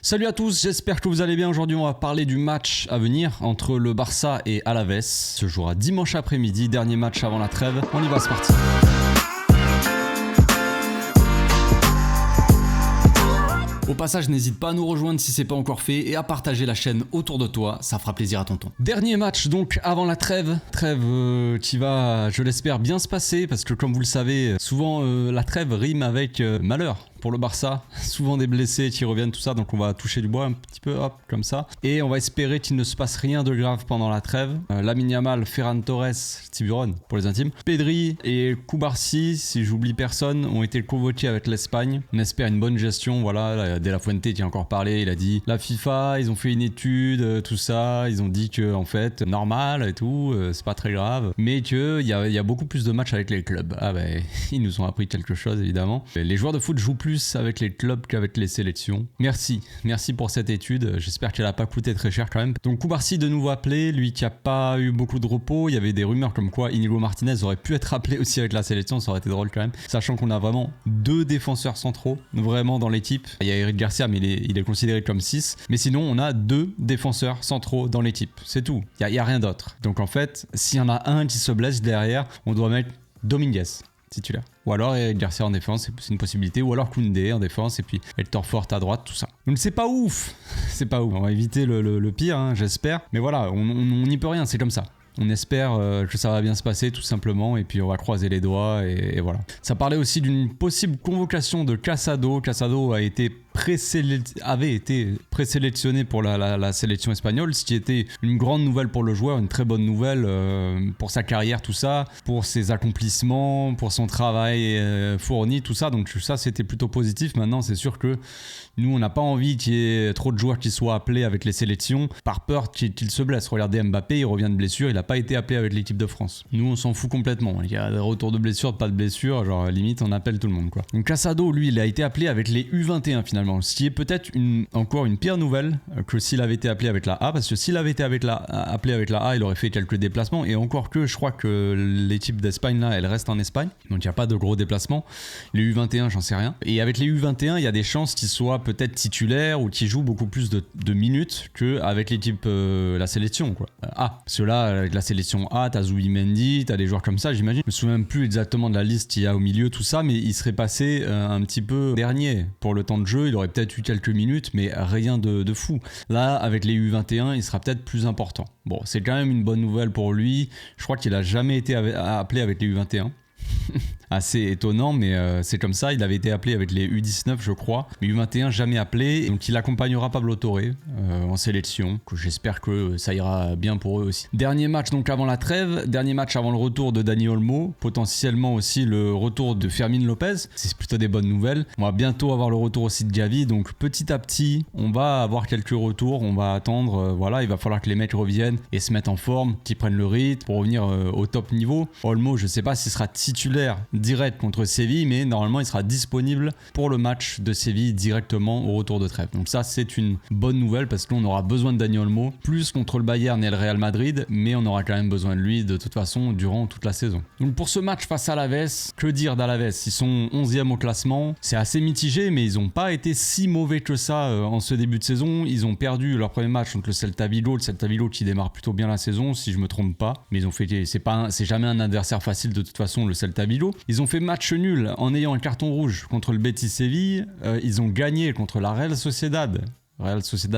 Salut à tous, j'espère que vous allez bien. Aujourd'hui on va parler du match à venir entre le Barça et Alaves. Ce jouera dimanche après-midi, dernier match avant la trêve. On y va, c'est parti. Au passage, n'hésite pas à nous rejoindre si c'est pas encore fait et à partager la chaîne autour de toi, ça fera plaisir à tonton. Dernier match donc avant la trêve qui va, je l'espère, bien se passer parce que comme vous le savez, souvent la trêve rime avec malheur. Pour le Barça, souvent des blessés qui reviennent, tout ça, donc on va toucher du bois un petit peu, hop, comme ça. Et on va espérer qu'il ne se passe rien de grave pendant la trêve. Lamine Yamal, Ferran Torres, Tiburon pour les intimes. Pedri et Cubarsí, si j'oublie personne, ont été convoqués avec l'Espagne. On espère une bonne gestion, voilà. De La Fuente qui a encore parlé, il a dit la FIFA, ils ont fait une étude, tout ça, ils ont dit que en fait, normal et tout, c'est pas très grave, mais qu'il y a beaucoup plus de matchs avec les clubs. Ah ben, ils nous ont appris quelque chose évidemment. Les joueurs de foot jouent plus avec les clubs qu'avec les sélections. Merci pour cette étude, j'espère qu'elle a pas coûté très cher quand même. Donc Cubarsí de nouveau appelé, lui qui a pas eu beaucoup de repos, il y avait des rumeurs comme quoi Inigo Martinez aurait pu être appelé aussi avec la sélection, ça aurait été drôle quand même, sachant qu'on a vraiment deux défenseurs centraux vraiment dans l'équipe. Il y a Eric Garcia mais il est considéré comme 6, mais sinon on a deux défenseurs centraux dans l'équipe, c'est tout, il y a rien d'autre. Donc en fait, s'il y en a un qui se blesse derrière, on doit mettre Dominguez titulaire. Ou alors Eric Garcia en défense, c'est une possibilité. Ou alors Koundé en défense et puis Hector Fort à droite, tout ça. Donc c'est pas ouf. C'est pas ouf. On va éviter le pire, hein, j'espère. Mais voilà, on n'y peut rien, c'est comme ça. On espère que ça va bien se passer tout simplement et puis on va croiser les doigts et voilà. Ça parlait aussi d'une possible convocation de Casado. Casado avait été présélectionné pour la sélection espagnole, ce qui était une grande nouvelle pour le joueur, une très bonne nouvelle pour sa carrière, tout ça, pour ses accomplissements, pour son travail fourni, tout ça. Donc ça c'était plutôt positif. Maintenant c'est sûr que nous on n'a pas envie qu'il y ait trop de joueurs qui soient appelés avec les sélections par peur qu'ils se blessent. Regardez Mbappé, il revient de blessure, il n'a pas été appelé avec l'équipe de France. Nous on s'en fout complètement, il y a des retours de blessure, pas de blessure, genre limite on appelle tout le monde quoi. Donc Casado lui il a été appelé avec les U21 finalement, ce qui est peut-être encore une pire nouvelle que s'il avait été appelé avec la A, parce que s'il avait été appelé avec la A il aurait fait quelques déplacements et encore que je crois que l'équipe d'Espagne là elle reste en Espagne, donc il n'y a pas de gros déplacements. Les U21 j'en sais rien, et avec les U21 il y a des chances qu'ils soient peut-être titulaires ou qu'ils jouent beaucoup plus de minutes qu'avec l'équipe la sélection quoi. Parce que là avec la sélection A t'as Zubimendi, t'as des joueurs comme ça j'imagine, je me souviens plus exactement de la liste qu'il y a au milieu tout ça, mais il serait passé un petit peu dernier pour le temps de jeu, il aurait peut-être eu quelques minutes mais rien de fou. Là avec les U21 il sera peut-être plus important. Bon c'est quand même une bonne nouvelle pour lui, je crois qu'il a jamais été appelé avec les U21. Assez étonnant mais c'est comme ça, il avait été appelé avec les U19 je crois, mais U21 jamais appelé, donc il accompagnera Pablo Torre en sélection, que j'espère que ça ira bien pour eux aussi. Dernier match donc avant la trêve, dernier match avant le retour de Dani Olmo, potentiellement aussi le retour de Fermín López, c'est plutôt des bonnes nouvelles. On va bientôt avoir le retour aussi de Gavi, donc petit à petit on va avoir quelques retours, on va attendre, voilà, il va falloir que les mecs reviennent et se mettent en forme, qu'ils prennent le rythme pour revenir au top niveau. Olmo je sais pas s'il sera titulaire direct contre Séville, mais normalement il sera disponible pour le match de Séville directement au retour de trêve. Donc ça c'est une bonne nouvelle parce qu'on aura besoin de Dani Olmo, plus contre le Bayern et le Real Madrid, mais on aura quand même besoin de lui de toute façon durant toute la saison. Donc pour ce match face à Alaves, que dire d'Alaves? Ils sont 11e au classement, c'est assez mitigé mais ils n'ont pas été si mauvais que ça en ce début de saison. Ils ont perdu leur premier match contre le Celta Vigo qui démarre plutôt bien la saison si je me trompe pas, mais ils ont fait, c'est jamais un adversaire facile de toute façon le Celta Vigo. Ils ont fait match nul en ayant un carton rouge contre le Betis Séville. Ils ont gagné contre la Real Sociedad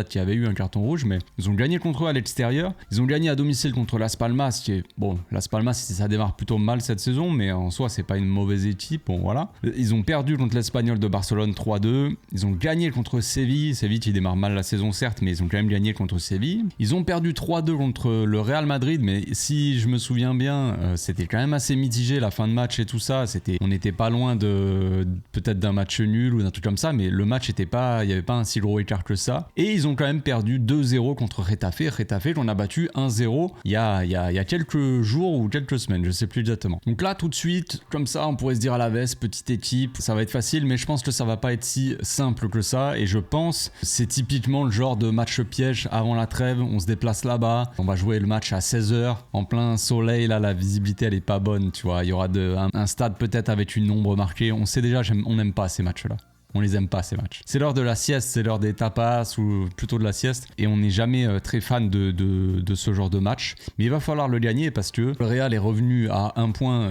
qui avait eu un carton rouge, mais ils ont gagné contre eux à l'extérieur. Ils ont gagné à domicile contre Las Palmas, qui est bon, Las Palmas ça démarre plutôt mal cette saison, mais en soi c'est pas une mauvaise équipe, bon voilà. Ils ont perdu contre l'Espagnol de Barcelone 3-2. Ils ont gagné contre Séville qui démarre mal la saison certes, mais ils ont quand même gagné contre Séville. Ils ont perdu 3-2 contre le Real Madrid, mais si je me souviens bien, c'était quand même assez mitigé la fin de match et tout ça. On n'était pas loin peut-être d'un match nul ou d'un truc comme ça, mais le match il y avait pas un si gros écart que ça. Et ils ont quand même perdu 2-0 contre Getafe qu'on a battu 1-0 il y a quelques jours ou quelques semaines, je sais plus exactement. Donc là tout de suite, comme ça on pourrait se dire Alaves, petite équipe, ça va être facile, mais je pense que ça va pas être si simple que ça, et je pense c'est typiquement le genre de match piège avant la trêve. On se déplace là-bas, on va jouer le match à 16h en plein soleil, là la visibilité elle est pas bonne, tu vois, il y aura un stade peut-être avec une ombre marquée, on sait déjà, on n'aime pas ces matchs là. On les aime pas ces matchs. C'est l'heure de la sieste, c'est l'heure des tapas ou plutôt de la sieste et on n'est jamais très fan de ce genre de match. Mais il va falloir le gagner parce que le Real est revenu à 1 point,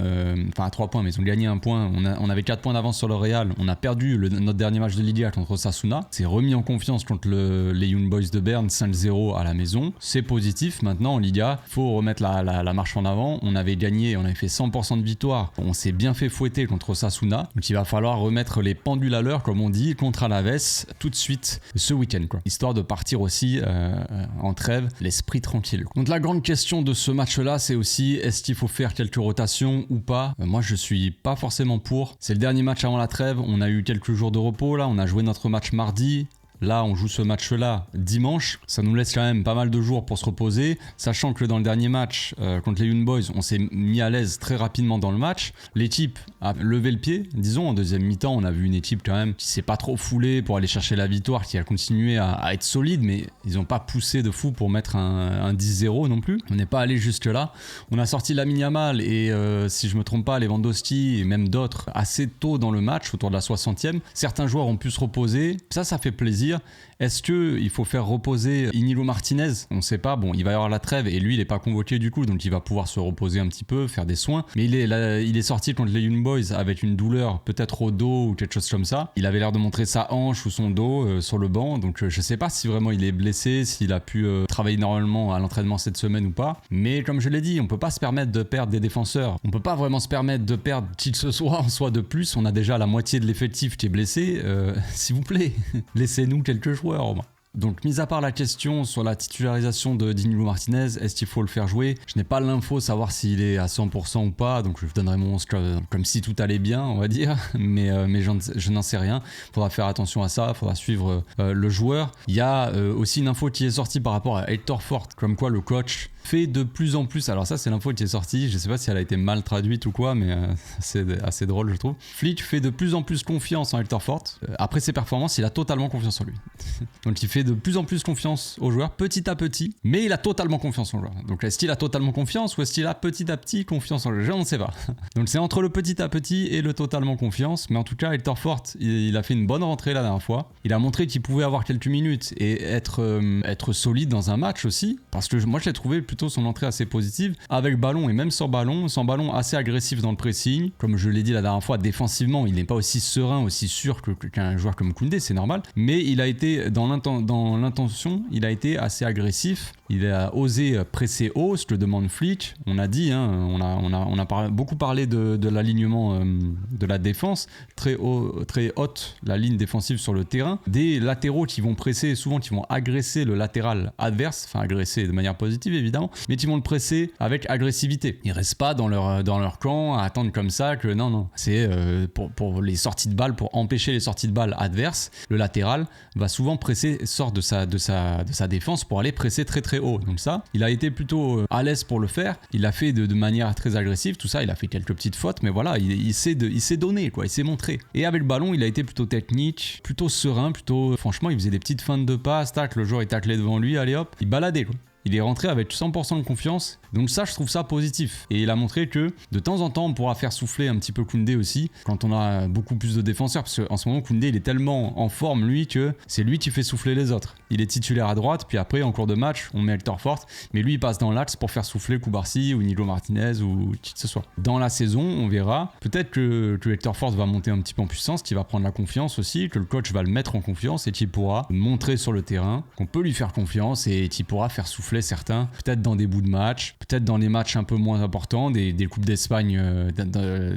enfin à 3 points, mais ils ont gagné 1 point. On avait 4 points d'avance sur le Real. On a perdu notre dernier match de Liga contre Osasuna. C'est remis en confiance contre les Young Boys de Berne, 5-0 à la maison. C'est positif. Maintenant en Liga, il faut remettre la marche en avant. On avait gagné, on avait fait 100% de victoire. On s'est bien fait fouetter contre Osasuna. Donc il va falloir remettre les pendules à l'heure, comme on dit, contre Alaves tout de suite ce week-end, quoi. Histoire de partir aussi en trêve, l'esprit tranquille. Donc la grande question de ce match-là, c'est aussi est-ce qu'il faut faire quelques rotations ou pas. Moi, je suis pas forcément pour. C'est le dernier match avant la trêve. On a eu quelques jours de repos là. On a joué notre match mardi. Là, on joue ce match-là dimanche. Ça nous laisse quand même pas mal de jours pour se reposer. Sachant que dans le dernier match contre les Young Boys, on s'est mis à l'aise très rapidement dans le match. L'équipe a levé le pied. Disons, en deuxième mi-temps, on a vu une équipe quand même qui s'est pas trop foulée pour aller chercher la victoire, qui a continué à être solide, mais ils n'ont pas poussé de fou pour mettre un 10-0 non plus. On n'est pas allé jusque-là. On a sorti Lamine Yamal et si je me trompe pas, Lewandowski et même d'autres assez tôt dans le match, autour de la 60e. Certains joueurs ont pu se reposer. Ça fait plaisir. Est-ce qu'il faut faire reposer Iñigo Martinez? On ne sait pas. Bon, il va y avoir la trêve et lui, il n'est pas convoqué du coup, donc il va pouvoir se reposer un petit peu, faire des soins. Mais il est sorti contre les Young Boys avec une douleur peut-être au dos ou quelque chose comme ça. Il avait l'air de montrer sa hanche ou son dos sur le banc, donc je ne sais pas si vraiment il est blessé, s'il a pu travailler normalement à l'entraînement cette semaine ou pas. Mais comme je l'ai dit, on ne peut pas se permettre de perdre des défenseurs. On ne peut pas vraiment se permettre de perdre qui que ce soit en soi de plus. On a déjà la moitié de l'effectif qui est blessé. S'il vous plaît, laissez-nous quelques joueurs. Donc, mis à part la question sur la titularisation de Iñigo Martinez, est-ce qu'il faut le faire jouer? Je n'ai pas l'info savoir s'il est à 100% ou pas, donc je vous donnerai mon 11 comme si tout allait bien, on va dire, mais je n'en sais rien. Il faudra faire attention à ça, il faudra suivre le joueur. Il y a aussi une info qui est sortie par rapport à Hector Fort, comme quoi le coach fait de plus en plus, alors ça c'est l'info qui est sortie, je sais pas si elle a été mal traduite ou quoi, mais c'est assez drôle je trouve. Flick fait de plus en plus confiance en Hector Fort. Après ses performances, il a totalement confiance en lui. Donc il fait de plus en plus confiance aux joueurs, petit à petit, mais il a totalement confiance en joueur. Donc est-ce qu'il a totalement confiance ou est-ce qu'il a petit à petit confiance en lui? Je ne sais pas. Donc c'est entre le petit à petit et le totalement confiance, mais en tout cas Hector Fort, il a fait une bonne rentrée la dernière fois. Il a montré qu'il pouvait avoir quelques minutes et être solide dans un match aussi, parce que moi je l'ai trouvé plutôt son entrée assez positive, avec ballon et même sans ballon assez agressif dans le pressing. Comme je l'ai dit la dernière fois, défensivement, il n'est pas aussi serein, aussi sûr qu'un joueur comme Koundé, c'est normal, mais il a été dans l'intention, il a été assez agressif. Il a osé presser haut, ce que demande Flick. On a dit, hein, on a beaucoup parlé de l'alignement de la défense, très haute la ligne défensive sur le terrain. Des latéraux qui vont presser, souvent qui vont agresser le latéral adverse, enfin agresser de manière positive évidemment, mais qui vont le presser avec agressivité. Ils restent pas dans leur camp à attendre comme ça que non. C'est pour les sorties de balles, pour empêcher les sorties de balles adverses. Le latéral va souvent presser, sort de sa défense pour aller presser très très haut. Donc ça, il a été plutôt à l'aise pour le faire. Il l'a fait de manière très agressive. Tout ça, il a fait quelques petites fautes, mais voilà, il s'est donné, quoi. Il s'est montré. Et avec le ballon, il a été plutôt technique, plutôt serein, franchement, il faisait des petites feintes de passe, tac, le joueur est taclé devant lui, allez hop, il baladait, quoi. Il est rentré avec 100% de confiance, donc ça je trouve ça positif. Et il a montré que de temps en temps on pourra faire souffler un petit peu Koundé aussi, quand on a beaucoup plus de défenseurs, parce qu'en ce moment Koundé il est tellement en forme lui que c'est lui qui fait souffler les autres. Il est titulaire à droite, puis après en cours de match on met Hector Fort, mais lui il passe dans l'axe pour faire souffler Koubarsi ou Iñigo Martinez ou qui que ce soit. Dans la saison on verra, peut-être que Hector Fort va monter un petit peu en puissance, qu'il va prendre la confiance aussi, que le coach va le mettre en confiance et qu'il pourra montrer sur le terrain qu'on peut lui faire confiance et qu'il pourra faire souffler certains, peut-être dans des bouts de match, peut-être dans les matchs un peu moins importants, des Coupes d'Espagne,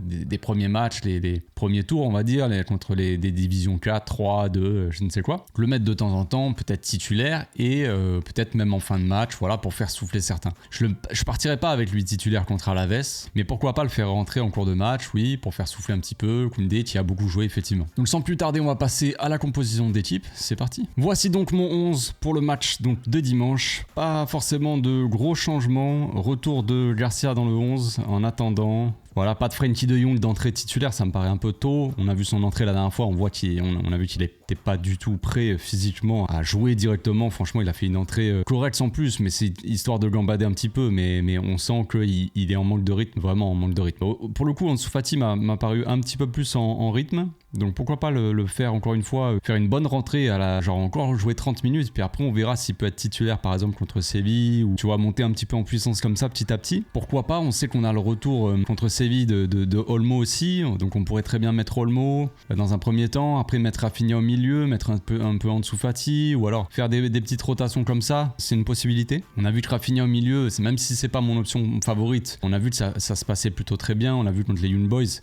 des premiers matchs, les premiers tours on va dire, contre des divisions 4, 3, 2, je ne sais quoi. Le mettre de temps en temps, peut-être titulaire et peut-être même en fin de match, voilà, pour faire souffler certains. Je partirai pas avec lui titulaire contre Alaves, mais pourquoi pas le faire rentrer en cours de match, oui, pour faire souffler un petit peu, Koundé qui a beaucoup joué effectivement. Donc sans plus tarder, on va passer à la composition d'équipe, c'est parti. Voici donc mon 11 pour le match donc de dimanche. Pas forcément de gros changements, retour de Garcia dans le 11 en attendant, Voilà, pas de Frenkie de Jong d'entrée titulaire, ça me paraît un peu tôt. On a vu son entrée la dernière fois, on a vu qu'il était pas du tout prêt physiquement à jouer directement. Franchement, il a fait une entrée correcte sans plus, mais c'est histoire de gambader un petit peu. Mais on sent qu'il est en manque de rythme, vraiment en manque de rythme. Pour le coup, Ansu Fati m'a paru un petit peu plus en rythme. Donc pourquoi pas le faire encore une fois, faire une bonne rentrée genre encore jouer 30 minutes, puis après on verra s'il peut être titulaire par exemple contre Séville, ou tu vois, monter un petit peu en puissance comme ça petit à petit. Pourquoi pas, on sait qu'on a le retour contre Séville de Olmo aussi, donc on pourrait très bien mettre Olmo dans un premier temps, après mettre Rafinha au milieu, mettre un peu Ansu Fati, ou alors faire des petites rotations comme ça, c'est une possibilité. On a vu que Rafinha au milieu, même si c'est pas mon option favorite, on a vu que ça se passait plutôt très bien, on a vu contre les Young Boys,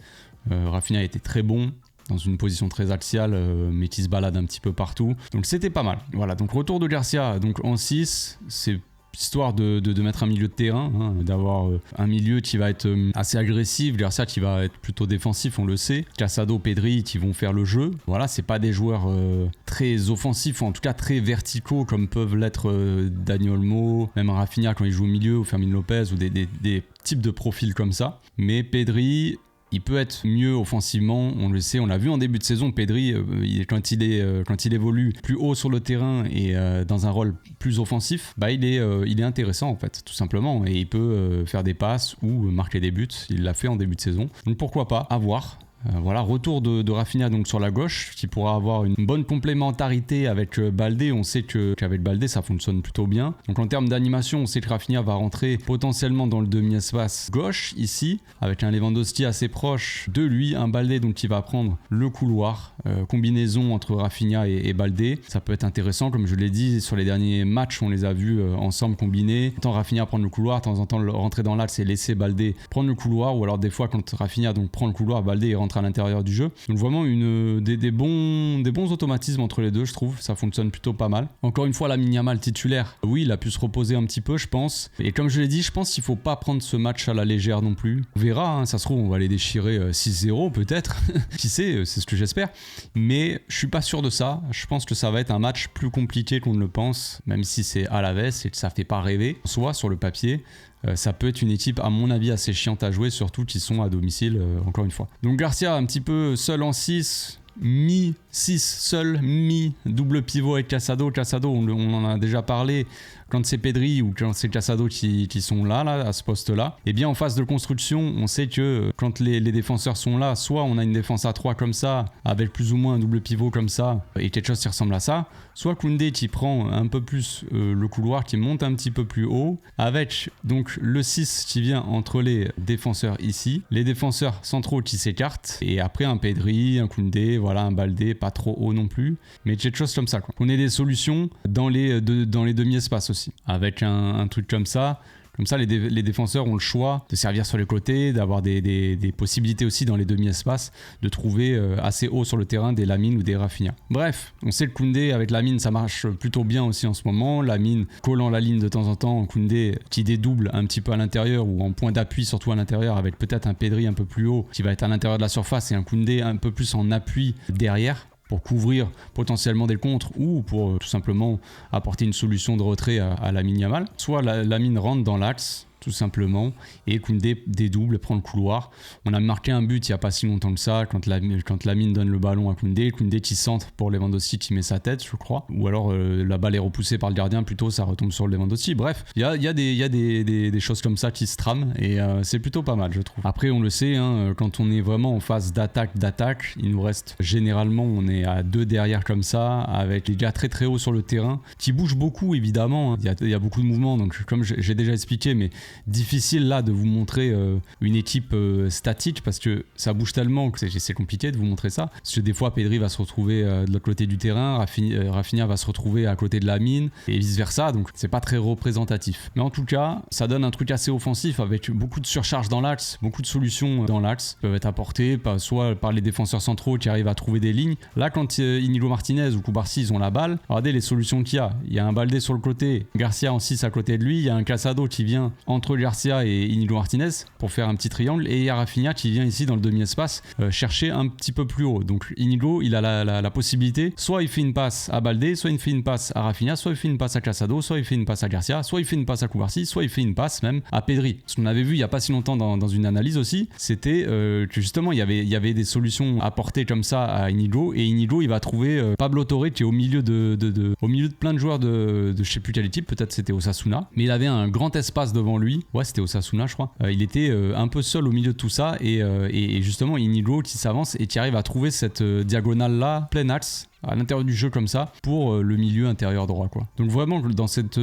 Rafinha était très bon, dans une position très axiale, mais qui se balade un petit peu partout. Donc c'était pas mal. Voilà, donc retour de Garcia donc en 6, c'est histoire de mettre un milieu de terrain, hein, d'avoir un milieu qui va être assez agressif, Garcia qui va être plutôt défensif, on le sait. Casado, Pedri qui vont faire le jeu. Voilà, c'est pas des joueurs très offensifs, ou en tout cas très verticaux comme peuvent l'être Dani Olmo, même Rafinha quand il joue au milieu, ou Fermin Lopez, ou des types de profils comme ça. Mais Pedri, il peut être mieux offensivement, on le sait, on l'a vu en début de saison, Pedri, quand il évolue plus haut sur le terrain et dans un rôle plus offensif, il est intéressant en fait, tout simplement, et il peut faire des passes ou marquer des buts, il l'a fait en début de saison, donc pourquoi pas, à voir. Voilà, retour de Rafinha donc sur la gauche, qui pourra avoir une bonne complémentarité avec Baldé. On sait qu'avec Baldé ça fonctionne plutôt bien. Donc en termes d'animation, on sait que Rafinha va rentrer potentiellement dans le demi-espace gauche ici, avec un Lewandowski assez proche de lui, un Baldé donc qui va prendre le couloir. Combinaison entre Rafinha et Baldé, ça peut être intéressant, comme je l'ai dit sur les derniers matchs, on les a vus ensemble combinés. Tant Rafinha prendre le couloir, de temps en temps rentrer dans l'axe et laisser Baldé prendre le couloir, ou alors des fois quand Rafinha donc prend le couloir, Baldé rentre à l'intérieur du jeu. Donc vraiment des bons automatismes entre les deux, je trouve, ça fonctionne plutôt pas mal. Encore une fois, Lamine Yamal titulaire, oui, il a pu se reposer un petit peu, je pense, et comme je l'ai dit, je pense qu'il faut pas prendre ce match à la légère non plus. On verra, hein, ça se trouve on va les déchirer 6-0 peut-être, qui sait, c'est ce que j'espère, mais je suis pas sûr de ça. Je pense que ça va être un match plus compliqué qu'on ne le pense, même si c'est à la veste et que ça fait pas rêver, soit sur le papier. Ça peut être une équipe à mon avis assez chiante à jouer, surtout qu'ils sont à domicile, encore une fois. Donc Garcia un petit peu seul en 6, mi-6 seul, mi-double pivot avec Casado. Casado, on en a déjà parlé, quand c'est Pedri ou quand c'est Casado qui sont là, à ce poste-là. Et bien en phase de construction, on sait que quand les défenseurs sont là, soit on a une défense à 3 comme ça, avec plus ou moins un double pivot comme ça, et quelque chose qui ressemble à ça, soit Koundé qui prend un peu plus le couloir, qui monte un petit peu plus haut, avec donc le 6 qui vient entre les défenseurs ici, les défenseurs centraux qui s'écartent, et après un Pedri, un Koundé, voilà, un Baldé, pas trop haut non plus, mais quelque chose comme ça, quoi. On ait des solutions dans les demi-espaces aussi, avec un truc comme ça. Comme ça, les défenseurs ont le choix de servir sur les côtés, d'avoir des possibilités aussi dans les demi-espaces, de trouver assez haut sur le terrain des Lamine ou des Rafinha. Bref, on sait que Koundé avec Lamine, ça marche plutôt bien aussi en ce moment. Lamine collant la ligne de temps en temps, Koundé qui dédouble un petit peu à l'intérieur ou en point d'appui surtout à l'intérieur, avec peut-être un Pedri un peu plus haut qui va être à l'intérieur de la surface et un Koundé un peu plus en appui derrière, pour couvrir potentiellement des contres ou pour tout simplement apporter une solution de retrait à Lamine Yamal. Soit Lamine rentre dans l'axe, tout simplement, et Koundé dédouble et prend le couloir. On a marqué un but il n'y a pas si longtemps que ça, quand Lamine donne le ballon à Koundé qui centre pour Lewandowski qui met sa tête, je crois, ou alors la balle est repoussée par le gardien, plutôt ça retombe sur Lewandowski. Bref, il y a des choses comme ça qui se trament, et c'est plutôt pas mal, je trouve. Après, on le sait, hein, quand on est vraiment en phase d'attaque, il nous reste généralement, on est à 2 derrière comme ça, avec les gars très très hauts sur le terrain, qui bougent beaucoup évidemment, hein. Il y a beaucoup de mouvements, donc comme j'ai déjà expliqué, mais difficile là de vous montrer une équipe statique, parce que ça bouge tellement que c'est compliqué de vous montrer ça, parce que des fois Pedri va se retrouver de l'autre côté du terrain, Rafinha va se retrouver à côté de Lamine et vice versa, donc c'est pas très représentatif, mais en tout cas ça donne un truc assez offensif avec beaucoup de surcharge dans l'axe, beaucoup de solutions dans l'axe peuvent être apportées soit par les défenseurs centraux qui arrivent à trouver des lignes. Là quand Inigo Martinez ou Koubarsi ils ont la balle, regardez les solutions qu'il y a un Baldé sur le côté, Garcia en 6 à côté de lui, il y a un Casado qui vient entre entre Garcia et Inigo Martinez pour faire un petit triangle, et il y a Rafinha qui vient ici dans le demi-espace chercher un petit peu plus haut. Donc Inigo, il a la possibilité, soit il fait une passe à Baldé, soit il fait une passe à Rafinha, soit il fait une passe à Casado, soit il fait une passe à Garcia, soit il fait une passe à Cubarsí, soit il fait une passe même à Pedri. Ce qu'on avait vu il y a pas si longtemps dans une analyse aussi, c'était que justement il y avait des solutions apportées comme ça à Inigo, et Inigo il va trouver Pablo Torre qui est au milieu au milieu de plein de joueurs de je sais plus quelle équipe, peut-être c'était Osasuna, mais il avait un grand espace devant lui. Ouais, c'était Osasuna je crois. Il était un peu seul au milieu de tout ça, et justement Inigo qui s'avance et qui arrive à trouver cette diagonale là plein axe à l'intérieur du jeu comme ça pour le milieu intérieur droit quoi. Donc vraiment dans cette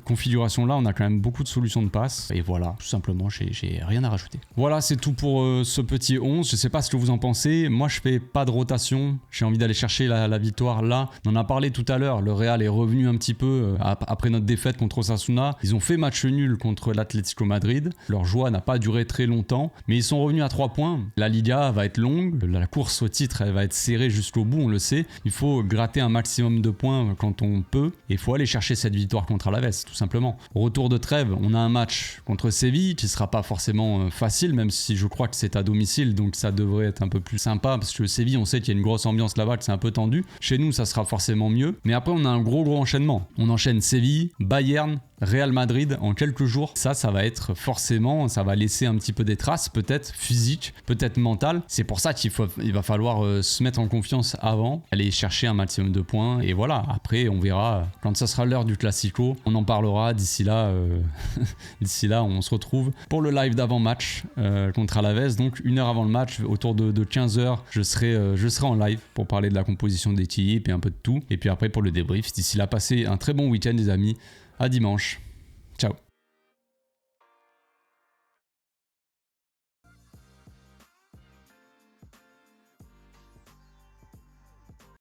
configuration là on a quand même beaucoup de solutions de passe, et voilà, tout simplement j'ai rien à rajouter. Voilà, c'est tout pour ce petit 11. Je sais pas ce que vous en pensez. Moi je fais pas de rotation, j'ai envie d'aller chercher la victoire là. On en a parlé tout à l'heure, le Real est revenu un petit peu après notre défaite contre Osasuna. Ils ont fait match nul contre l'Atlético Madrid, leur joie n'a pas duré très longtemps, mais ils sont revenus à 3 points. La Liga va être longue, la course au titre elle va être serrée jusqu'au bout, on le sait. Il faut gratter un maximum de points quand on peut, et il faut aller chercher cette victoire contre Alaves tout simplement. Au retour de trêve, on a un match contre Séville qui sera pas forcément facile, même si je crois que c'est à domicile, donc ça devrait être un peu plus sympa, parce que Séville on sait qu'il y a une grosse ambiance là-bas, que c'est un peu tendu. Chez nous ça sera forcément mieux, mais après on a un gros enchaînement. On enchaîne Séville, Bayern, Real Madrid en quelques jours. Ça va être forcément, ça va laisser un petit peu des traces, peut-être physiques, peut-être mentales. C'est pour ça qu'il va falloir se mettre en confiance avant, aller chercher un maximum de points, et voilà, après on verra quand ça sera l'heure du Classico, on en parlera. D'ici là on se retrouve pour le live d'avant-match contre Alaves, donc une heure avant le match, autour de 15h je serai en live pour parler de la composition d'équipe et un peu de tout, et puis après pour le débrief. D'ici là, passez un très bon week-end les amis. À dimanche. Ciao.